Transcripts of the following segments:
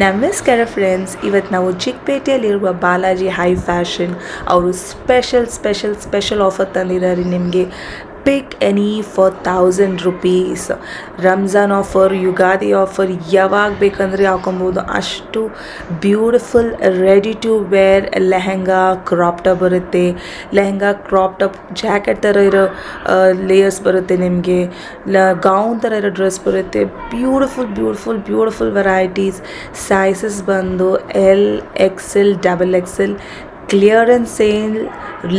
ನಮಸ್ಕಾರ ಫ್ರೆಂಡ್ಸ್, ಇವತ್ತು ನಾವು ಚಿಕ್ಕಪೇಟೆಯಲ್ಲಿರುವ ಬಾಲಾಜಿ ಹೈ ಫ್ಯಾಷನ್ ಅವರು ಸ್ಪೆಷಲ್ ಆಫರ್ ತಂದಿದ್ದಾರೆ ನಿಮಗೆ. Pick any for 1000 rupees. Ramzan offer, Ugadi offer, ಯಾವಾಗ ಬೇಕಂದರೆ ಹಾಕೊಬೋದು. ಅಷ್ಟು beautiful ready to wear lehenga crop top ಬರುತ್ತೆ. ಲೆಹೆಂಗಾ ಕ್ರಾಪ್ ಟಾಪ್ ಜಾಕೆಟ್ ಥರ ಇರೋ ಲೇಯರ್ಸ್ ಬರುತ್ತೆ ನಿಮಗೆ. ಗೌನ್ ಥರ ಇರೋ ಡ್ರೆಸ್ ಬರುತ್ತೆ. Beautiful varieties. ಸೈಜಸ್ ಬಂದು L, XL, XXL. Clearance sale,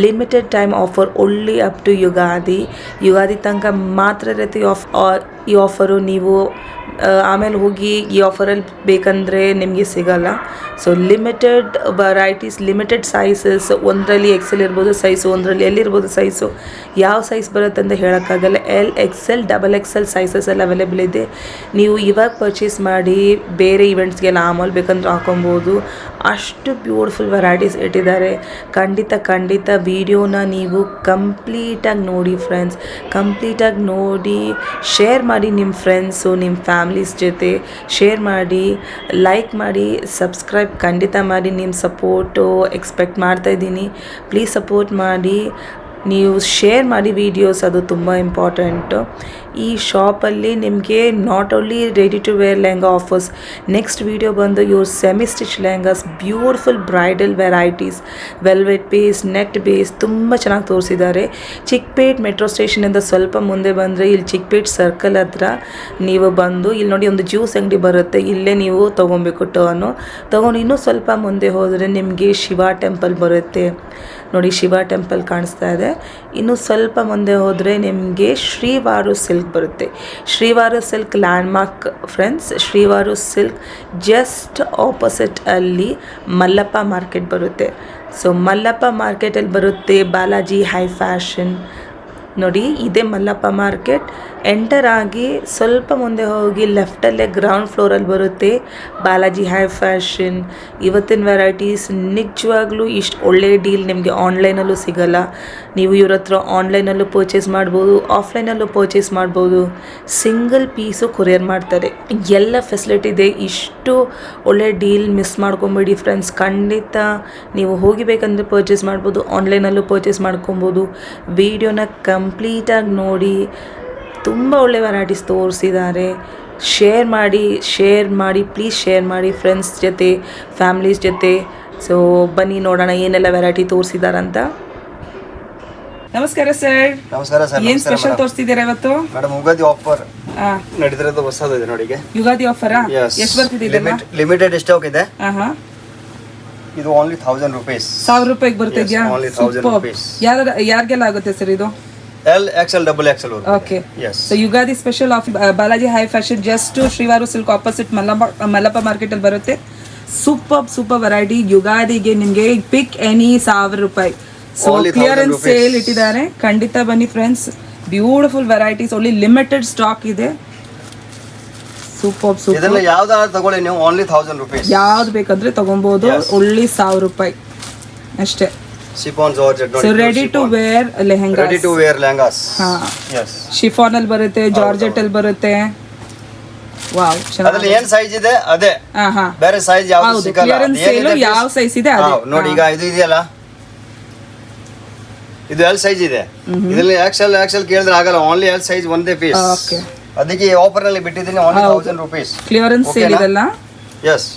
limited time offer, only up to Ugadi ತನಕ ಮಾತ್ರ ಇರುತ್ತೆ ಈ ಆಫರು. ನೀವು ಆಮೇಲೆ ಹೋಗಿ ಈ ಆಫರಲ್ಲಿ ಬೇಕಂದರೆ ನಿಮಗೆ ಸಿಗಲ್ಲ. So limited varieties, limited sizes. ಒಂದರಲ್ಲಿ XL ಇರ್ಬೋದು ಸೈಜು, ಒಂದರಲ್ಲಿ L ಇರ್ಬೋದು ಸೈಜು. ಯಾವ ಸೈಜ್ ಬರುತ್ತೆ ಅಂತ ಹೇಳೋಕ್ಕಾಗಲ್ಲ. L, XL, XXL ಸೈಜಸ್ ಎಲ್ಲ ಅವೈಲೇಬಲ್ ಇದೆ. ನೀವು ಇವಾಗ ಪರ್ಚೇಸ್ ಮಾಡಿ ಬೇರೆ ಇವೆಂಟ್ಸ್ಗೆಲ್ಲ ಆಮೇಲೆ ಬೇಕಂದ್ರೆ ಹಾಕೊಬೋದು. ಅಷ್ಟು ಬ್ಯೂಟಿಫುಲ್ ವೆರೈಟೀಸ್ ಇಟ್ಟಿದ್ದಾರೆ. ಖಂಡಿತ ವಿಡಿಯೋನ ನೀವು ಕಂಪ್ಲೀಟಾಗಿ ನೋಡಿ ಫ್ರೆಂಡ್ಸ್. ಕಂಪ್ಲೀಟಾಗಿ ನೋಡಿ ಶೇರ್ ಮಾಡಿ ನಿಮ್ಮ ಫ್ರೆಂಡ್ಸು, ನಿಮ್ಮ ಫ್ಯಾಮ್ಲೀಸ್ ಜೊತೆ ಶೇರ್ ಮಾಡಿ, ಲೈಕ್ ಮಾಡಿ, ಸಬ್ಸ್ಕ್ರೈಬ್ ಖಂಡಿತ ಮಾಡಿ. ನಿಮ್ಮ ಸಪೋರ್ಟು ಎಕ್ಸ್ಪೆಕ್ಟ್ ಮಾಡ್ತಾಯಿದ್ದೀನಿ. ಪ್ಲೀಸ್ ಸಪೋರ್ಟ್ ಮಾಡಿ, ನೀವು ಶೇರ್ ಮಾಡಿ ವೀಡಿಯೋಸ್, ಅದು ತುಂಬ ಇಂಪಾರ್ಟೆಂಟು. ಈ ಶಾಪಲ್ಲಿ ನಿಮಗೆ not only ready to wear lehenga offers, next video ಬಂದು ಇವ್ರ semi stitch lehengas, beautiful bridal varieties, velvet base, net base ತುಂಬ ಚೆನ್ನಾಗಿ ತೋರಿಸಿದ್ದಾರೆ. ಚಿಕ್ಕಪೇಟ್ ಮೆಟ್ರೋ ಸ್ಟೇಷನಿಂದ ಸ್ವಲ್ಪ ಮುಂದೆ ಬಂದರೆ ಇಲ್ಲಿ ಚಿಕ್ಕಪೇಟ್ ಸರ್ಕಲ್ ಹತ್ರ ನೀವು ಬಂದು ಇಲ್ಲಿ ನೋಡಿ ಒಂದು ಜ್ಯೂಸ್ ಅಂಗಡಿ ಬರುತ್ತೆ. ಇಲ್ಲೇ ನೀವು ತೊಗೊಬೇಕು ತೊಗೊಂಡು ಇನ್ನೂ ಸ್ವಲ್ಪ ಮುಂದೆ ಹೋದರೆ ನಿಮಗೆ ಶಿವ ಟೆಂಪಲ್ ಬರುತ್ತೆ. ನೋಡಿ ಶಿವ ಟೆಂಪಲ್ ಕಾಣಿಸ್ತಾ ಇದೆ. ಇನ್ನು ಸ್ವಲ್ಪ ಮುಂದೆ ಹೋದರೆ ನಿಮಗೆ ಶ್ರೀವಾರು ಸಿಲ್ಕ್ ಬರುತ್ತೆ. Srivaru silk landmark friends. Srivaru silk just opposite ಅಲ್ಲಿ ಮಲ್ಲಪ್ಪ ಮಾರ್ಕೆಟ್ ಬರುತ್ತೆ. ಸೊ ಮಲ್ಲಪ್ಪ ಮಾರ್ಕೆಟಲ್ಲಿ ಬರುತ್ತೆ ಬಾಲಾಜಿ ಹೈ ಫ್ಯಾಷನ್. ನೋಡಿ ಇದೇ ಮಲ್ಲಪ್ಪ ಮಾರ್ಕೆಟ್. ಎಂಟರ್ ಆಗಿ ಸ್ವಲ್ಪ ಮುಂದೆ ಹೋಗಿ ಲೆಫ್ಟಲ್ಲೇ ಗ್ರೌಂಡ್ ಫ್ಲೋರಲ್ಲಿ ಬರುತ್ತೆ ಬಾಲಾಜಿ ಹೈ ಫ್ಯಾಷನ್. ಇವತ್ತಿನ ವೆರೈಟೀಸ್ ನಿಜವಾಗ್ಲೂ ಇಷ್ಟು ಒಳ್ಳೆ ಡೀಲ್ ನಿಮಗೆ ಆನ್ಲೈನಲ್ಲೂ ಸಿಗಲ್ಲ. ನೀವು ಇವ್ರ ಹತ್ರ ಆನ್ಲೈನಲ್ಲೂ ಪರ್ಚೇಸ್ ಮಾಡ್ಬೋದು, ಆಫ್ಲೈನಲ್ಲೂ ಪರ್ಚೇಸ್ ಮಾಡ್ಬೋದು. ಸಿಂಗಲ್ ಪೀಸು ಕೊರಿಯರ್ ಮಾಡ್ತಾರೆ. ಎಲ್ಲ ಫೆಸಿಲಿಟಿ ಇದೆ. ಇಷ್ಟು ಒಳ್ಳೆ ಡೀಲ್ ಮಿಸ್ ಮಾಡ್ಕೊಬೇಡಿ ಫ್ರೆಂಡ್ಸ್. ಖಂಡಿತ ನೀವು ಹೋಗಿಬೇಕಂದ್ರೆ ಪರ್ಚೇಸ್ ಮಾಡ್ಬೋದು, ಆನ್ಲೈನಲ್ಲೂ ಪರ್ಚೇಸ್ ಮಾಡ್ಕೊಬೋದು. ವಿಡಿಯೋನ ಕಂಪ್ಲೀಟಾಗಿ ನೋಡಿ. ತುಂಬ ಒಳ್ಳೆ ವೆರೈಟೀಸ್ ತೋರಿಸಿದ್ದಾರೆ. ಶೇರ್ ಮಾಡಿ ಪ್ಲೀಸ್ ಶೇರ್ ಮಾಡಿ ಫ್ರೆಂಡ್ಸ್ ಜೊತೆ, ಫ್ಯಾಮ್ಲೀಸ್ ಜೊತೆ. ಸೊ ಬನ್ನಿ ನೋಡೋಣ ಏನೆಲ್ಲ ವೆರೈಟಿ ತೋರಿಸಿದಾರಂತ. ನಮಸ್ಕಾರ ಸರ್. ಏನು ಸ್ಪೆಷಲ್ ತೋರಿಸ್ತಿದ್ದೀರಾ ಇವತ್ತು? ಮೇಡಮ್ ಯುಗಾದಿ ಆಫರ್ ನಡೀತಿರೋದು ಹೊಸದಿದೆ ನೋಡಿ. ಯುಗಾದಿ ಆಫರಾ? ಎಷ್ಟು ಬರ್ತಿದೆ? ಲಿಮಿಟೆಡ್ ಸ್ಟಾಕ್ ಇದೆ. ಇದು ಓನ್ಲಿ 1000 ರೂಪೀಸ್. 1000 ರೂಪಾಯಿಗೆ ಬರ್ತಿದ್ಯಾ? ಯಾರಿಗೆಲ್ಲ ಆಗುತ್ತೆ ಸರ್ ಇದು? L, XL, XXL. Okay. Yes. So Yugadi special of Balaji High Fashion just to Srivaru Silk opposite Mallappa market ಅಲ್ಲಿ ಬರುತ್ತೆ. Super variety. ಯುಗಾದಿಗೆ ನಿಮಗೆ ಪಿಕ್ ಎನಿ 1000 ರೂಪಾಯಿ. ಸೊ ಕ್ಲಿಯರೆನ್ಸ್ ಸೇಲ್ ಇಟ್ಟಿದ್ದಾರೆ. ಖಂಡಿತ ಬನ್ನಿ friends. Beautiful varieties, only limited stock ಇದೆ. Super. ಇದೆಲ್ಲ ಯಾವ್ದಾದ್ರು ತಗೊಳ್ಳಿ ನೀವು, ಓನ್ಲಿ 1000 ರೂಪೀಸ್. ಯಾವ್ದು ಬೇಕಂದ್ರೆ ತಗೊಬಹುದು. ಓನ್ಲಿ 1000 ರೂಪಾಯಿ ಅಷ್ಟೇ. ಶಿಫಾನ್ ಜಾರ್ಜೆಟ್ ನೋಡಿ. So ready to wear lehengas. Yes. Chiffon ಅಲ್ಲಿ ಬರುತ್ತೆ, ಜಾರ್ಜೆಟ್ ಅಲ್ಲಿ ಬರುತ್ತೆ. ವಾವ್, ಅದರಲ್ಲಿ ಏನು ಸೈಜ್ ಇದೆ ಅದೇ. ಬೇರೆ ಸೈಜ್ ಯಾವುದು ಸಿಗಲ್ಲ. ಕ್ಲಿಯರೆನ್ಸ್ ಸೇಲ್ ಯಾವ ಸೈಜ್ ಇದೆ ಅದೇ. ನೋಡಿ ಈಗ ಇದು ಇದೆಯಲ್ಲ, ಇದು L ಸೈಜ್ ಇದೆ. ಇದರಲ್ಲಿ XL ಕೇಳಿದ್ರೆ ಆಗಲ್ಲ. ಓನ್ಲಿ L ಸೈಜ್ ಒಂದೇ ಪೀಸ್. ಓಕೆ. ಅದಕ್ಕೆ ಆಫರ್ ನಲ್ಲಿ ಬಿಟ್ಟಿದ್ದೀನಿ. Only 1000 rupees. ಕ್ಲಿಯರೆನ್ಸ್ ಸೇಲ್ ಇದೆಲ್ಲ. Yes,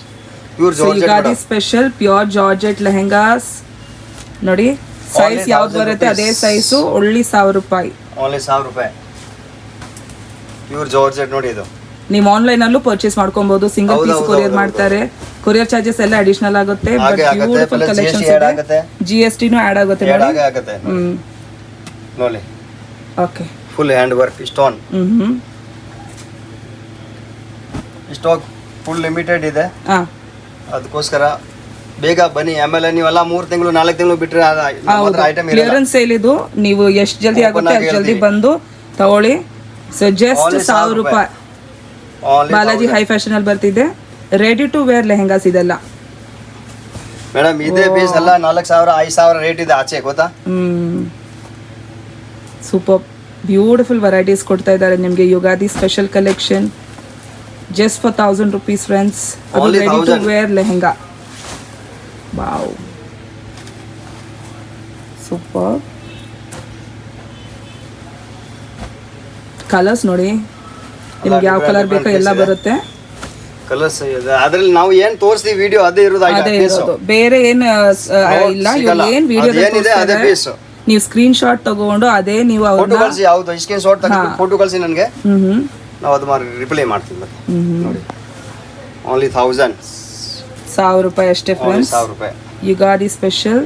pure georgette. Ugadi special pure georgette lehengas ನೋಡಿ. ಸೈಜ್ ಯಾವ್ದು ಬರುತ್ತೆ ಅದೇ ಸೈಜು. ಓನ್ಲಿ 1000 ರೂಪಾಯಿ. ಓನ್ಲಿ 1000 ರೂಪಾಯಿ. ಪ್ಯೂರ್ ಜಾರ್ಜೆಟ್ ನೋಡಿ. ಇದು ನೀವು ಆನ್ಲೈನ್ ಅಲ್ಲೂ ಪರ್ಚೇಸ್ ಮಾಡ್ಕೊಬಹುದು. ಸಿಂಗಲ್ ಪೀಸ್ ಕೊರಿಯರ್ ಮಾಡ್ತಾರೆ. ಕೊರಿಯರ್ ಚಾರ್ಜಸ್ ಎಲ್ಲ ಅಡಿಷನಲ್ ಆಗುತ್ತೆ. ಬಟ್ ಬ್ಯೂಟಿಫುಲ್ ಕಲೆಕ್ಷನ್ಸ್ ಇದೆ. GST ನೂ ಆಡ್ ಆಗುತ್ತೆ ನೋಡಿ. Okay. Full hand work stone. Stock full limited ಇದೆ. ಅದಕ್ಕೋಸ್ಕರ ಬೇಗ ಬನ್ನಿ. ಆಮೇಲೆ ನೀವೆಲ್ಲ 3 ತಿಂಗಳು 4 ತಿಂಗಳು ಬಿಟ್ರೆ ಐಟಮ್ ಕ್ಲಿಯರೆನ್ಸ್ ಸೇಲ್ ಇದು. ನೀವು ಎಷ್ಟು ಜಲ್ದಿ ಆಗುತ್ತೆ ಅಷ್ಟು ಜಲ್ದಿ ಬಂದು ತಗೊಳ್ಳಿ. ಸೊ ಜಸ್ಟ್ 1000 ರೂಪಾಯಿ ಬಾಲಾಜಿ ಹೈ ಫ್ಯಾಷನ್ ಅಲ್ಲಿ ಬರ್ತಿದೆ. ರೆಡಿ ಟು ವೇರ್ ಲೆಹಂಗಾಸ್ ಇದೆಲ್ಲ ಮೇಡಮ್. ಇದೇ ಪೀಸ್ ಎಲ್ಲ 4000 5000 ರೇಟ್ ಇದೆ ಆಚೆ, ಗೊತ್ತಾ? ಸೂಪರ್ ಬ್ಯೂಟಿಫುಲ್ ವೆರೈಟೀಸ್ ಕೊಡ್ತಾ ಇದ್ದಾರೆ ನಿಮಗೆ. Ugadi special collection. Just for 1000 rupees friends. Only ready to 1000. Wear lehenga. Wow, super. Colours ನೋಡಿ, ನಿಮ್ಗೆ ಯಾವ ಕಲರ್ ಬೇಕೋ ಎಲ್ಲ ಬರುತ್ತೆ. ಕಲರ್ಸ್ ಅದ್ರಲ್ಲಿ ನಾವು ಏನ್ ತೋರಿಸ್ತೀವಿ ವಿಡಿಯೋ ಅದೇ ಇರೋದು, ಅದೇ ಇರೋದು, ಬೇರೆ ಏನ್ ಇಲ್ಲ. ಇವಾಗ ಏನ್ ವಿಡಿಯೋ ಅದೇ ಪೀಸ್. ನೀವು ಸ್ಕ್ರೀನ್ ಶಾಟ್ ತಗೊಂಡು ಅದೇ ನೀವು ಫೋಟೋ ಕಳಿಸಿ, ಯಾವ್ದು ಸ್ಕ್ರೀನ್ ಶಾಟ್ ತೆಗೆದು ಫೋಟೋ ಕಳಿಸಿ ನನಗೆ, ನಾವು ಅದು ರಿಪ್ಲೈ ಮಾಡ್ತೀವಿ. ಮತ್ತೆ ನೋಡಿ, ಓನ್ಲಿ 1000 ರೂಪಾಯಿ ಅಷ್ಟೇ ಫ್ರೆಂಡ್ಸ್. 1000 ರೂಪಾಯಿ Ugadi special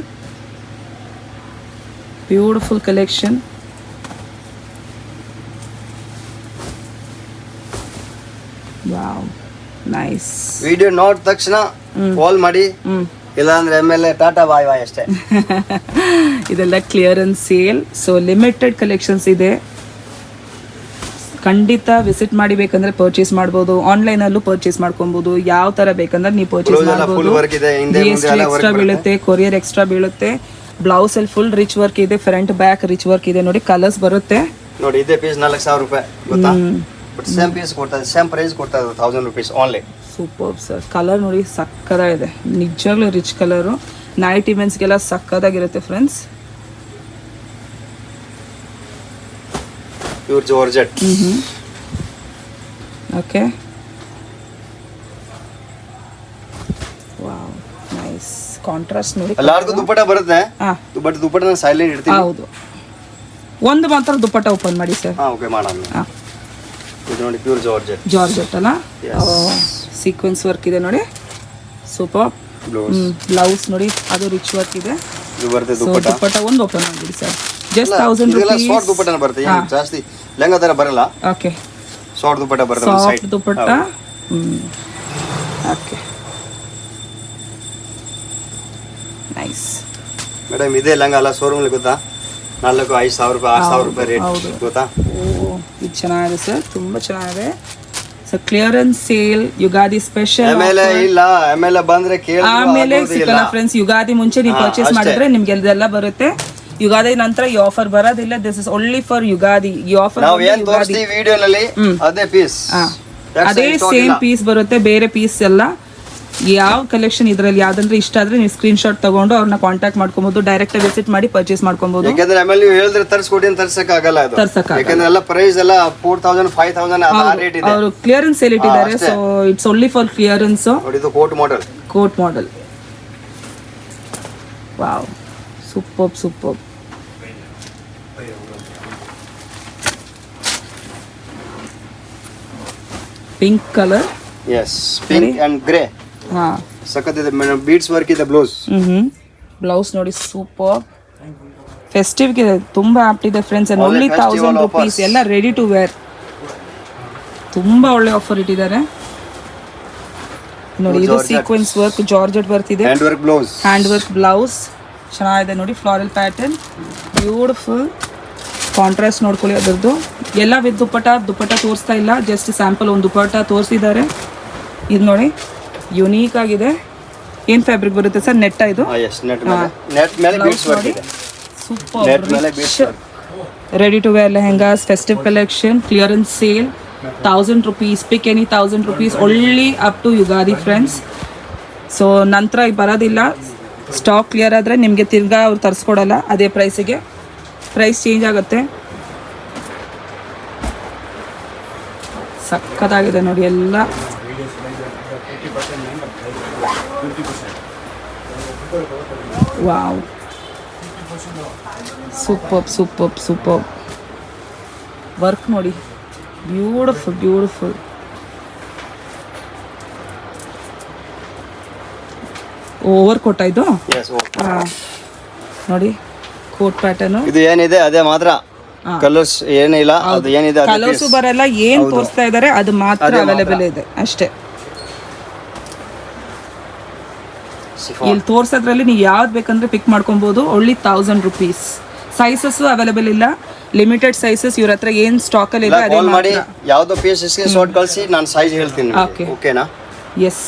beautiful collection. Wow, nice. Video ನೋಡಿದ ತಕ್ಷಣ ಕಾಲ್ ಮಾಡಿ, ಇಲ್ಲಾಂದ್ರೆ ಆಮೇಲೆ ಟಾಟಾ ಬಾಯ್ ಬಾಯ್ ಅಷ್ಟೇ. ಇದೆಲ್ಲ clearance sale, so limited collections ಇದೆ. ಖಂಡಿತ ವಿಸಿಟ್ ಮಾಡಿ, ಬೇಕಂದ್ರೆ ಪರ್ಚೇಸ್ ಮಾಡ್ಬೋದು. ಆನ್ಲೈನ್ ಅಲ್ಲೂ ಪರ್ಚೇಸ್ ಮಾಡ್ಕೊಬಹುದು. ಯಾವ ತರ ಬೇಕಂದ್ರೆ ನೀವು ಪರ್ಚೇಸ್ ಮಾಡ್ಬೋದು. ಎಕ್ಸ್ಟ್ರಾ ಬೀಳುತ್ತೆ, ಕೊರಿಯರ್ ಎಕ್ಸ್ಟ್ರಾ ಬೀಳುತ್ತೆ. ಬ್ಲೌಸ್ ಅಲ್ಲಿ ಫುಲ್ ರಿಚ್ ವರ್ಕ್ ಇದೆ, ಫ್ರಂಟ್ ಬ್ಯಾಕ್ ರಿಚ್ ವರ್ಕ್ ಇದೆ. ನೋಡಿ ಕಲರ್ಸ್ ಬರುತ್ತೆ. ನೋಡಿ ಇದೇ ಪೀಸ್ 4000 ರೂಪಾಯಿ ಗೊತ್ತಾ, ಬಟ್ ಸೇಮ್ ಪೀಸ್ ಕೊಡ್ತಾರೆ, ಸೇಮ್ ಪ್ರೈಸ್ ಕೊಡ್ತಾರೆ, 1000 rupees only. Super sir. Colour ನೋಡಿ ಸಕ್ಕದಾಗಿದೆ, ನಿಜವಾಗ್ಲೂ ರಿಚ್ ಕಲರು. ನೈಟ್ ಇವೆಂಟ್ಸ್ಗೆಲ್ಲ ಸಕ್ಕದಾಗಿರುತ್ತೆ friends. Pure georgette. Okay, wow, nice. Contrast ನೋಡಿ. ಎಲ್ಲಾರ್ಗೂ ದುಪ್ಪಟ್ಟ ಬರುತ್ತೆ, ಬಟ್ ದುಪ್ಪಟ್ಟ ನಾನು ಸೈಲೆಂಟ್ ಇಡ್ತೀನಿ. ಹೌದು, ಒಂದು ಮಾತ್ರ ದುಪ್ಪಟ್ಟ ಓಪನ್ ಮಾಡಿ ಸರ್. ಓಕೆ ಮಾಡೋಣ. ಇದು ನೋಡಿ ಪ್ಯೂರ್ ಜಾರ್ಜೆಟ್. ಜಾರ್ಜೆಟ್ ಅಲ್ಲ, ಸೀಕ್ವೆನ್ಸ್ ವರ್ಕ್ ಇದೆ ನೋಡಿ, ಸೂಪರ್. ಬ್ಲೌಸ್ ನೋಡಿ, ಅದು ರಿಚ್ ವರ್ಕ್ ಇದೆ. ಇದು ಬರುತ್ತೆ ದುಪ್ಪಟ್ಟ. ದುಪ್ಪಟ್ಟ ಒಂದು ಓಪನ್ ಮಾಡಿ sir. Just 1000 rupees. Short dupatta ಬರುತ್ತೆ, ಏನು ಜಾಸ್ತಿ ಲೆಹಂಗಾ ತರ ಬರಲ್ಲ. ಓಕೆ, ಶಾರ್ಟ್ ದುಪ್ಪಟ್ಟ ಬರುತ್ತೆ, soft dupatta. Okay, nice. Madam ಇದೇ ಲೆಹಂಗಾ ಅಲ್ಲ, ಶೋರೂಮ್ ಗೊತ್ತಾ, 4,000-5,000 ರೂಪಾಯಿ 6,000 ರೂಪಾಯಿ ರೇಟ್ ಗೊತ್ತಾ. ಇದು ಚೆನ್ನಾಗಿದೆ ಸರ್, ತುಂಬಾ ಚೆನ್ನಾಗಿದೆ. So clearance sale, Ugadi special. ಆಮೇಲೆ ಇಲ್ಲ, ಆಮೇಲೆ ಬಂದ್ರೆ ಕೇಳಿ ಆಮೇಲೆ ಸಿಕ್ಕಲ್ಲ ಫ್ರೆಂಡ್ಸ್. ಯುಗಾದಿ ಮುಂಚೆ ನೀವು ಪರ್ಚೇಸ್ ಮಾಡಿದ್ರೆ ನಿಮ್ಗೆ ಇದೆಲ್ಲ ಬರುತ್ತೆ. ಯುಗಾದಿ ನಂತರ ಈ ಆಫರ್ ಬರೋದಿಲ್ಲ. This is only for Ugadi. ಈ ಆಫರ್ ನಾವು ಏನು ತೋರಿಸ್ತೀವಿ ವಿಡಿಯೋನಲ್ಲಿ ಅದೇ ಪೀಸ್, ಅದೇ ಸೇಮ್ ಪೀಸ್ ಬರುತ್ತೆ, ಬೇರೆ ಪೀಸ್ ಎಲ್ಲ. ಯಾವ ಕಲೆಕ್ಷನ್ ಇದರಲ್ಲಿ ಯಾವ್ದಂದ್ರೆ ಇಷ್ಟ ಆದ್ರೆ ನೀವು ಸ್ಕ್ರೀನ್ ಶಾಟ್ ತಗೊಂಡು ಅವ್ರನ್ನ ಕಾಂಟ್ಯಾಕ್ಟ್ ಮಾಡ್ಕೊಬಹುದು. ಡೈರೆಕ್ಟ್ ವಿಸಿಟ್ ಮಾಡಿ ಪರ್ಚೇಸ್ ಮಾಡ್ಕೊಬಹುದು. ಯಾಕಂದ್ರೆ ಆಮೇಲೆ ನೀವು ಹೇಳಿದ್ರೆ ತರಿಸ್ಕೊಡಿ ಅಂತ ತರ್ಸಕ್ ಆಗಲ್ಲ, ಯಾಕಂದ್ರೆ ಎಲ್ಲ ಪ್ರೈಸ್ ಎಲ್ಲ 4,000-5,000 ಆ ರೇಟ್ ಇದೆ. ಅವರು ಕ್ಲಿಯರೆನ್ಸ್ ಸೇಲ್ ಇಟ್ಟಿದ್ದಾರೆ, so it's only for clearance. ನೋಡಿ ಇದು coat model. Coat model. Wow, super super. Pink colour. Yes, pink and grey. ಹಾ, ಸಖತ್ ಇದೆ ಮೇಡಮ್. ಬೀಡ್ಸ್ ವರ್ಕ್ ಇದೆ ಬ್ಲೌಸ್. ಬ್ಲೌಸ್ ನೋಡಿ ಸೂಪರ್. ಫೆಸ್ಟಿವ್ಗೆ ತುಂಬಾ ಆಪ್ಟ್ ಇದೆ ಫ್ರೆಂಡ್ಸ್. And only 1000 rupees. ಎಲ್ಲ ರೆಡಿ ಟು ವೇರ್. ತುಂಬಾ ಒಳ್ಳೆ ಆಫರ್ ಇಟ್ಟಿದ್ದಾರೆ ನೋಡಿ. ಇದು ಸೀಕ್ವೆನ್ಸ್ ವರ್ಕ್, ಜಾರ್ಜೆಟ್ ಬರ್ತಿದೆ. Hand work blouse. Hand work blouse ಚೆನ್ನಾಗಿದೆ ನೋಡಿ, ಫ್ಲಾರಲ್ ಪ್ಯಾಟರ್ನ್, ಬ್ಯೂಟಿಫುಲ್. ಕಾಂಟ್ರಾಸ್ಟ್ ನೋಡ್ಕೊಳ್ಳಿ ಅದರದ್ದು. ಎಲ್ಲ ವಿತ್ ದುಪ್ಪಟ್ಟ ತೋರಿಸ್ತಾ ಇಲ್ಲ, ಜಸ್ಟ್ ಸ್ಯಾಂಪಲ್ ಒಂದು ದುಪ್ಪಟ್ಟ ತೋರಿಸಿದ್ದಾರೆ. ಇದು ನೋಡಿ ಯುನೀಕ್ ಆಗಿದೆ. ಏನು ಫ್ಯಾಬ್ರಿಕ್ ಬರುತ್ತೆ ಸರ್? ನೆಟ್ ಇದು. Super. Ready to wear lehengas, festive collection, clearance sale, 1000 rupees. Pick any 1000 rupees, only up to Ugadi friends. So ನಂತರ ಬರೋದಿಲ್ಲ. ಸ್ಟಾಕ್ ಕ್ಲಿಯರ್ ಆದರೆ ನಿಮಗೆ ತಿರ್ಗಾ ಅವ್ರು ತರಿಸ್ಕೊಡಲ್ಲ, ಅದೇ ಪ್ರೈಸಿಗೆ ಪ್ರೈಸ್ ಚೇಂಜ್ ಆಗುತ್ತೆ. ಸಕ್ಕತ್ತಾಗಿದೆ ನೋಡಿ ಎಲ್ಲ. Wow, super super super. Work ನೋಡಿ, ಬ್ಯೂಟಿಫುಲ್ ಬ್ಯೂಟಿಫುಲ್. ಓವರ್ ಕೋಟ್ ಇದು. ನೋಡಿ ಕೋಟ್ ಪ್ಯಾಟರ್ನ್. ಇದು ಏನಿದೆ ಅದೇ ಮಾತ್ರ, ಕಲರ್ಸ್ ಏನಿಲ್ಲ, ಅದು ಏನಿದೆ ಕಲರ್ಸ್ ಬರಲ್ಲ. ಏನ್ ತೋರಿಸ್ತಾ ಇದಾರೆ ಅದು ಮಾತ್ರ ಅವೈಲೇಬಲ್ ಇದೆ ಅಷ್ಟೇ. ಇಲ್ಲಿ ತೋರ್ಸೋದ್ರಲ್ಲಿ ನೀವು ಯಾವ್ದು ಬೇಕಂದ್ರೆ ಪಿಕ್ ಮಾಡ್ಕೊಬಹುದು. Only 1000 rupees. ಸೈಜಸ್ ಅವೈಲೇಬಲ್ ಇಲ್ಲ, ಲಿಮಿಟೆಡ್ ಸೈಜಸ್ ಇವ್ರ ಹತ್ರ ಏನ್ ಸ್ಟಾಕ್ ಅಲ್ಲಿ ಇದೆ ಅದೇ ಮಾಡಿ. ಯಾವ್ದೋ ಪೀಸ್ ಶಾರ್ಟ್ ಕಳಿಸಿ, ನಾನು ಸೈಜ್ ಹೇಳ್ತೀನಿ. ಓಕೆನಾ? ಎಸ್.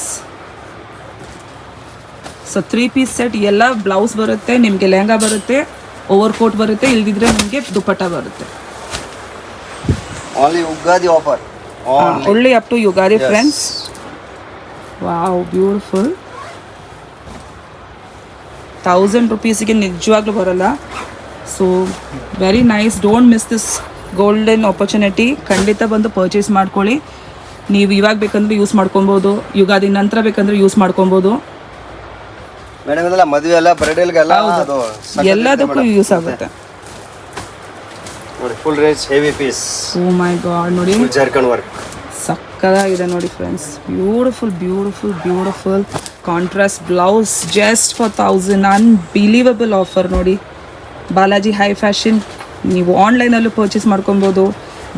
So 3 piece set. ಎಲ್ಲ ಬ್ಲೌಸ್ ಬರುತ್ತೆ ನಿಮಗೆ, ಲೆಹಂಗಾ ಬರುತ್ತೆ, ಓವರ್ ಕೋಟ್ ಬರುತ್ತೆ, ಇಲ್ದಿದ್ರೆ ನಿಮಗೆ ದುಪ್ಪಟ್ಟ ಬರುತ್ತೆ. Only Ugadi offer. only up to Yugadi, Yes. friends. Wow, beautiful. 1000 rupeesಗೆ ನಿಜವಾಗ್ಲೂ ಬರಲ್ಲ. So very nice. Don't miss this golden opportunity. ಖಂಡಿತ ಬಂದು ಪರ್ಚೇಸ್ ಮಾಡ್ಕೊಳ್ಳಿ. ನೀವು ಇವಾಗ ಬೇಕಂದ್ರೆ ಯೂಸ್ ಮಾಡ್ಕೊಬೋದು, ಯುಗಾದಿ ನಂತರ ಬೇಕಂದ್ರೆ ಯೂಸ್ ಮಾಡ್ಕೊಬೋದು. ಮೇಡಮ್ ಇದೆಲ್ಲ ಮದುವೆ ಎಲ್ಲ ಬರ್ಡೇಲ್ಗೆಲ್ಲ ಅದು ಎಲ್ಲದಕ್ಕೂ ಯೂಸ್ ಆಗುತ್ತೆ ನೋಡಿ. Full range heavy piece. Oh my god, ನೋಡಿ ಜಾರ್ಖಂಡ್ ವರ್ಕ್ ಸಕ್ಕದಾಗಿದೆ ನೋಡಿ friends. Beautiful beautiful beautiful contrast blouse just for 1000. Unbelievable offer ನೋಡಿ. Balaji high fashion. ನೀವು ಆನ್ಲೈನಲ್ಲೂ ಪರ್ಚೇಸ್ ಮಾಡ್ಕೊಬೋದು,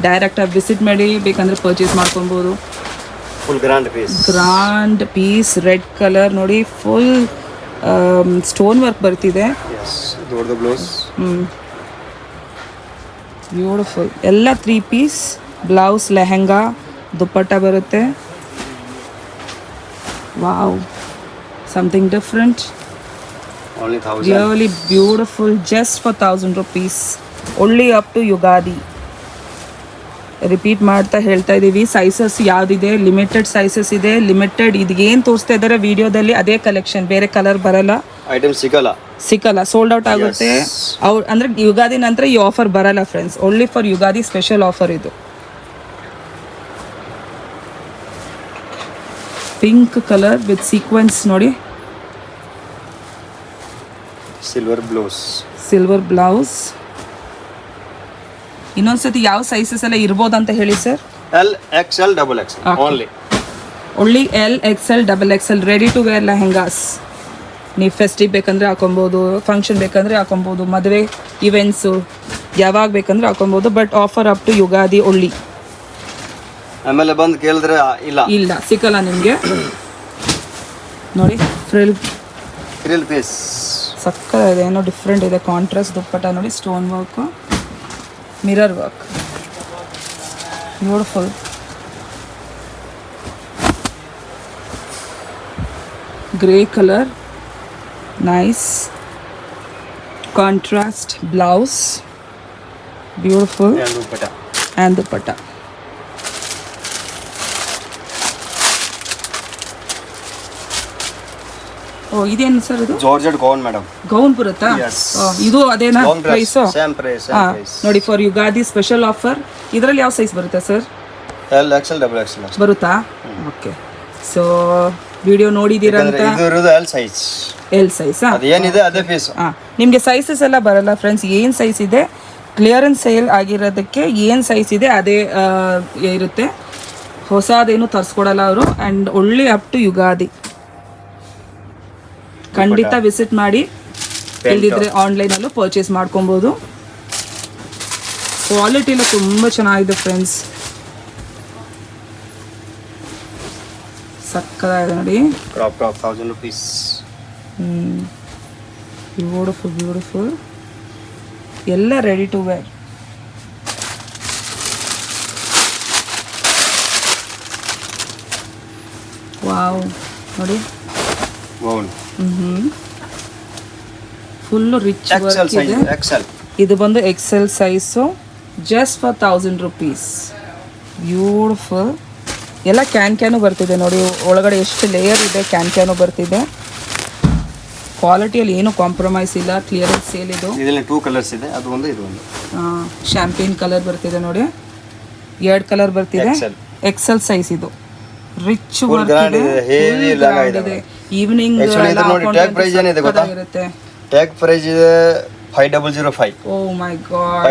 ಡೈರೆಕ್ಟಾಗಿ ವಿಸಿಟ್ ಮಾಡಿ ಬೇಕಂದ್ರೆ ಪರ್ಚೇಸ್ ಮಾಡ್ಕೊಬೋದು. Full grand piece red colour ನೋಡಿ. ಫುಲ್ ಸ್ಟೋನ್ ವರ್ಕ್ ಬರ್ತಿದೆ. ದೊಡ್ಡ ಬ್ಲೌಸ್. ಬ್ಯೂಟಿಫುಲ್. ಎಲ್ಲ 3 ಪೀಸ್ ಬ್ಲೌಸ್, ಲೆಹೆಂಗಾ, ದುಪ್ಪಟ್ಟ ಬರುತ್ತೆ. Wow, something different. Only 1000. Really beautiful, just for 1000 rupees. Only up to Yugadi. Repeat ಮಾಡ್ತಾ ಹೇಳ್ತಾ ಇದ್ದೀವಿ. ಸೈಸಸ್ ಯಾವುದಿದೆ, ಲಿಮಿಟೆಡ್ ಸೈಸಸ್ ಇದೆ. ಲಿಮಿಟೆಡ್ ಇದು ಏನು ತೋರಿಸ್ತಾ ಇದ್ದಾರೆ ವಿಡಿಯೋದಲ್ಲಿ ಅದೇ ಕಲೆಕ್ಷನ್, ಬೇರೆ ಕಲರ್ ಬರಲ್ಲ, ಐಟಮ್ ಸಿಕ್ಕಲ್ಲ, ಸೋಲ್ಡ್ ಔಟ್ ಆಗುತ್ತೆ. ಅವ್ರು ಅಂದರೆ ಯುಗಾದಿ ನಂತರ ಈ ಆಫರ್ ಬರಲ್ಲ friends. Only for Ugadi special offer ಇದು. ಪಿಂಕ್ ಕಲರ್ ವಿತ್ ಸೀಕ್ವೆನ್ಸ್ ನೋಡಿ. Silver blouse. ಇನ್ನೊಂದ್ಸತಿ ಯಾವ ಸೈಜಸ್ ಎಲ್ಲ ಇರ್ಬೋದಂತ ಹೇಳಿ sir. L, XL, XXL only. Only L, XL, XXL ready to wear lehengas. ನೀವು ಫೆಸ್ಟಿವ್ ಬೇಕಂದ್ರೆ ಹಾಕೊಬೋದು, ಫಂಕ್ಷನ್ ಬೇಕಂದ್ರೆ ಹಾಕೊಬೋದು, ಮದುವೆ ಇವೆಂಟ್ಸು ಯಾವಾಗ ಬೇಕಂದ್ರೆ ಹಾಕೊಬೋದು. But offer up to Ugadi ಒಳ್ಳಿ. ಆಮೇಲೆ ಬಂದು ಕೇಳಿದ್ರೆ ಇಲ್ಲ ಸಿಕ್ಕಲ್ಲ ನಿಮಗೆ. ನೋಡಿ ಫ್ರಿಲ್ ಪೀಸ್ ಸಕ್ಕತ್ತಾಗಿದೆ, ಏನೋ ಡಿಫ್ರೆಂಟ್ ಇದೆ. ಕಾಂಟ್ರಾಸ್ಟ್ ದುಪ್ಪಟ್ಟ ನೋಡಿ, stone work, mirror work, beautiful. Grey colour, nice contrast blouse, beautiful, and dupatta. Oh ಇದೇನು ಸರ್ ಇದು? Georgette gown madam. ಗೌನ್ ಬರುತ್ತಾ? ಇದು ಅದೇನಾ ಪ್ರೈಸ್? Same price. ನೋಡಿ ಫಾರ್ ಯುಗಾದಿ ಸ್ಪೆಷಲ್ ಆಫರ್. ಇದರಲ್ಲಿ ಯಾವ ಸೈಜ್ ಬರುತ್ತೆ ಸರ್? L, XL, XXL ಬರುತ್ತಾ? ಓಕೆ. ಸೊ ವಿಡಿಯೋ ನೋಡಿದ್ದೀರಾ ಅಂತ. ಇದು L ಸೈಜ್. L ಸೈಜ್ ಏನಿದೆ ಅದೇ ಪೀಸ್. ನಿಮಗೆ ಸೈಜಸ್ ಎಲ್ಲ ಬರಲ್ಲ ಫ್ರೆಂಡ್ಸ್. ಏನು ಸೈಜ್ ಇದೆ, ಕ್ಲಿಯರೆನ್ಸ್ ಸೇಲ್ ಆಗಿರೋದಕ್ಕೆ ಏನು ಸೈಜ್ ಇದೆ ಅದೇ ಇರುತ್ತೆ. ಹೊಸದೇನು ತರಿಸ್ಕೊಡಲ್ಲ ಅವರು. ಆ್ಯಂಡ್ ಒಳ್ಳೆ ಅಪ್ ಟು ಯುಗಾದಿ. ಖಂಡಿತ ವಿಸಿಟ್ ಮಾಡಿ, ಇಲ್ದಿದ್ರೆ ಆನ್ಲೈನಲ್ಲೂ ಪರ್ಚೇಸ್ ಮಾಡ್ಕೊಬೋದು. ಕ್ವಾಲಿಟಿ ಎಲ್ಲ ತುಂಬ ಚೆನ್ನಾಗಿದೆ ಫ್ರೆಂಡ್ಸ್, ಸಕ್ಕದಾಗಿದೆ ನೋಡಿ. Crop 1000 rupees. ಬ್ಯೂಟಿಫುಲ್ ಎಲ್ಲ ರೆಡಿ ಟು ವೇರ್. ವಾವ್ ನೋಡಿ, ಫುಲ್ಲು ರಿಚ್ ವರ್ಕ್ ಇದೆ. ಇದು ಬಂದು Excel size, just for 1000 rupees. Beautiful. ಎಲ್ಲ ಕ್ಯಾನು ಬರ್ತಿದೆ ನೋಡಿ. ಒಳಗಡೆ ಎಷ್ಟು ಲೇಯರ್ ಇದೆ, ಕ್ಯಾನು ಬರ್ತಿದೆ. ಕ್ವಾಲಿಟಿಯಲ್ಲಿ ಏನು ಕಾಂಪ್ರಮೈಸ್ ಇಲ್ಲ. ಕ್ಲಿಯರೆನ್ಸ್ ಸೇಲ್ ಇದು. ಇದರಲ್ಲಿ 2 ಕಲರ್ಸ್ ಇದೆ, ಅದು ಒಂದು ಇದು ಒಂದು. ಶ್ಯಾಂಪೇನ್ ಕಲರ್ ಬರ್ತಿದೆ ನೋಡಿ. 2 ಕಲರ್ ಬರ್ತಿದೆ. ಎಕ್ಸೆಲ್ ಸೈಜ್ ಇದು. ರಿಚ್ ವರ್ಕ್ ಇದೆ. ಈವ್ನಿಂಗ್ ಟ್ಯಾಗ್ ಪ್ರೈಸ್ ಏನಿದೆ ಗೊತ್ತಾ? ಟ್ಯಾಗ್ ಪ್ರೈಸ್ ಇದೆ 5005. ಓ ಮೈ ಗಾಡ್,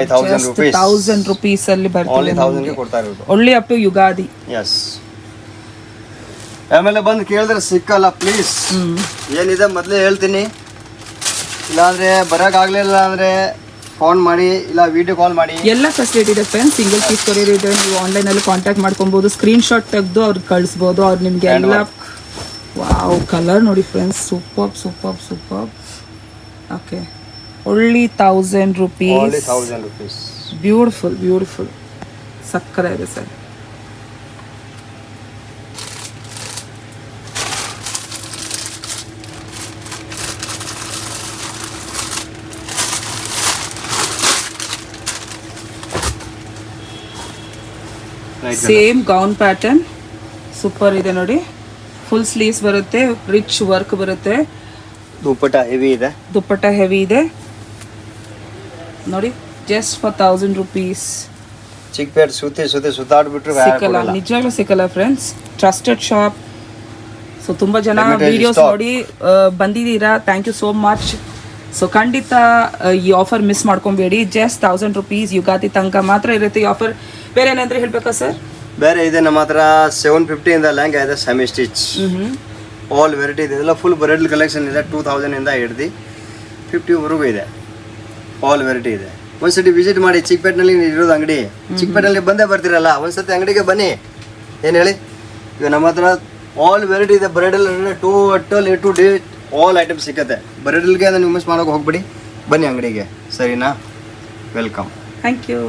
1000 rupees ಅಲ್ಲಿ ಬರ್ತಿದೆ. ಓನ್ಲಿ 1000 ಗೆ ಕೊಡ್ತಾ ಇರೋದು. ಒಳ್ಳೆ ಅಪ್ ಟು ಯುಗಾದಿ. ಎಸ್. ಆಮೇಲೆ ಬಂದು ಕೇಳಿದ್ರೆ ಸಿಕ್ಕಲ್ಲ ಪ್ಲೀಸ್. ಏನಿದೆ ಮೊದಲೇ ಹೇಳ್ತೀನಿ. ಇಲ್ಲಾಂದ್ರೆ ಬರೋಕ್ಕಾಗಲಿಲ್ಲ ಅಂದರೆ ಫೋನ್ ಮಾಡಿ, ಇಲ್ಲ ವಿಡಿಯೋ ಕಾಲ್ ಮಾಡಿ. ಎಲ್ಲ ಫೆಸಿಲಿಟಿ ಇದೆ ಫ್ರೆಂಡ್ಸ್. ಸಿಂಗಲ್ ಪೀಸ್ ಕೊರಿಯರ್ ಇದೆ. ನೀವು ಆನ್ಲೈನಲ್ಲಿ ಕಾಂಟ್ಯಾಕ್ಟ್ ಮಾಡ್ಕೊಬೋದು. ಸ್ಕ್ರೀನ್ಶಾಟ್ ತೆಗೆದು ಅವ್ರಿಗೆ ಕಳಿಸ್ಬೋದು. ಅವ್ರು ನಿಮಗೆ ಎಲ್ಲ. ವಾವ್, ಕಲರ್ ನೋಡಿ friends, super. Okay, only 1000 rupees. Beautiful ಸಕ್ಕರ ಇದೆ sir. Same gown pattern super ಇದೆ ನೋಡಿ. ಫುಲ್ ಸ್ಲೀವ್ಸ್ ಬರುತ್ತೆ, ರಿಚ್ ವರ್ಕ್ ಬರುತ್ತೆ, ದುಪ್ಪಟ್ಟ ಹೆವಿ ಇದೆ, ದುಪ್ಪಟ್ಟ ಹೆವಿ ಇದೆ ನೋಡಿ. Just for 1000 rupees. ಚಿಕ್ಕಪೇಟೆ ಸುತ್ತಾಡ್ಬಿಟ್ರು ಸಿಕ್ಕಲ್ಲ, ನಿಜವಾಗ್ಲೂ ಸಿಕ್ಕಲ್ಲ ಫ್ರೆಂಡ್ಸ್. Trusted shop. ಸೊ ತುಂಬ ಜನ ವಿಡಿಯೋಸ್ ನೋಡಿ ಬಂದಿದ್ದೀರಾ, thank you so much. So ಖಂಡಿತ ಈ ಆಫರ್ ಮಿಸ್ ಮಾಡ್ಕೊಬೇಡಿ. ಜಸ್ಟ್ 1000 rupees ಯುಗಾದಿ ತನಕ ಮಾತ್ರ ಇರುತ್ತೆ ಈ ಆಫರ್. ಬೇರೆ ಏನಾದರೂ ಹೇಳಬೇಕಾ ಸರ್? ಬೇರೆ ಇದೆ ನಮ್ಮ ಹತ್ರ 750 ಇಂದ ಲೆಹಂಗಾ ಇದೆ, ಸೆಮಿ ಸ್ಟಿಚ್, ಆಲ್ ವೆರೈಟಿ ಇದೆ. ಇದೆಲ್ಲ ಫುಲ್ ಬ್ರೈಡಲ್ ಕಲೆಕ್ಷನ್ ಇದೆ. 2000 ಇಂದ ಹಿಡ್ದು 50ವರೆಗೂ ಇದೆ, ಆಲ್ ವೆರೈಟಿ ಇದೆ. ಒಂದ್ಸತಿ ವಿಸಿಟ್ ಮಾಡಿ. ಚಿಕ್ಕಪೇಟೆನಲ್ಲಿ ಇರೋದು ಅಂಗಡಿ, ಚಿಕ್ಕಪೇಟೆನಲ್ಲಿ ಬಂದೇ ಬರ್ತೀರಲ್ಲ, ಒಂದ್ಸತಿ ಅಂಗಡಿಗೆ ಬನ್ನಿ. ಏನು ಹೇಳಿ, ಈಗ ನಮ್ಮ ಹತ್ರ ಆಲ್ ವೆರೈಟಿ ಇದೆ. Bridal to day all item ಸಿಗುತ್ತೆ. ಬ್ರೈಡಲ್ಗೆ ನೀವು ಮಿಸ್ ಮಾಡೋಕೆ ಹೋಗ್ಬಿಡಿ, ಬನ್ನಿ ಅಂಗಡಿಗೆ, ಸರಿನಾ? ವೆಲ್ಕಮ್. Thank you.